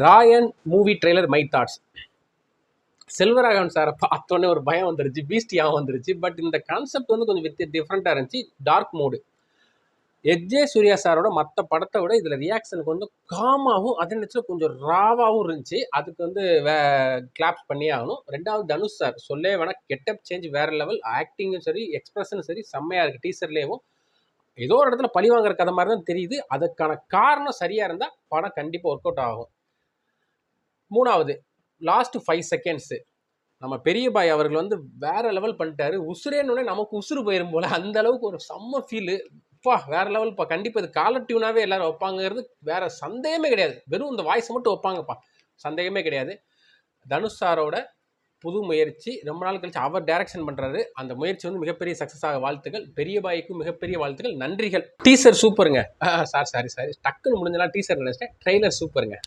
Rayan movie trailer my thoughts. Selvaraghavan சாரை பார்த்தோன்னே ஒரு பயம் வந்துருச்சு, பீஸ்டியாக வந்துருச்சு. பட் இந்த கான்செப்ட் வந்து கொஞ்சம் டிஃப்ரெண்ட்டாக இருந்துச்சு. Dark mode. எஜ்ஜே சூர்யா சாரோட மற்ற படத்தை விட இதில் ரியாக்ஷனுக்கு வந்து காமாகவும் அதே நேரத்தில் கொஞ்சம் ராவாகவும் இருந்துச்சு. அதுக்கு வந்து கிளாப்ஸ் பண்ணியே ஆகணும். ரெண்டாவது தனுஷ் சார் சொல்லே வேணா, கெட்டப் சேஞ்ச் வேற லெவல். ஆக்டிங்கும் சரி, எக்ஸ்பிரஷனும் சரி, செம்மையாக இருக்குது. டீசர்லேயும் ஏதோ ஒரு இடத்துல பழி வாங்குற கதை மாதிரி தான் தெரியுது. அதுக்கான காரணம் சரியாக இருந்தால் படம் கண்டிப்பாக ஒர்க் அவுட் ஆகும். மூணாவது, லாஸ்ட் 5 செகண்ட்ஸு நம்ம பெரிய பாய் அவர்கள் வந்து வேற லெவல் பண்ணிட்டாரு. உசுரேன்னு நமக்கு உசுறு போயிடும் போல, அந்த அளவுக்கு ஒரு செம்ம ஃபீலு. வேற லெவல்ப்பா. கண்டிப்பாக இது காலர் டியூனாகவே எல்லாரும் வைப்பாங்கிறது வேற சந்தேகமே கிடையாது. வெறும் இந்த வாய்ஸை மட்டும் வைப்பாங்கப்பா, சந்தேகமே கிடையாது. தனுஷ் சாரோட புது முயற்சி, ரொம்ப நாள் கழிச்சு அவர் டைரக்ஷன் பண்ணுறாரு. அந்த முயற்சி வந்து மிகப்பெரிய சக்ஸஸ் ஆக வாழ்த்துக்கள். பெரிய பாய்க்கும் மிகப்பெரிய வாழ்த்துக்கள், நன்றிகள். டீசர் சூப்பருங்க. சாரி டக்குன்னு முடிஞ்சலாம் டீசர் நினைச்சிட்டேன். ட்ரெய்லர் சூப்பருங்க.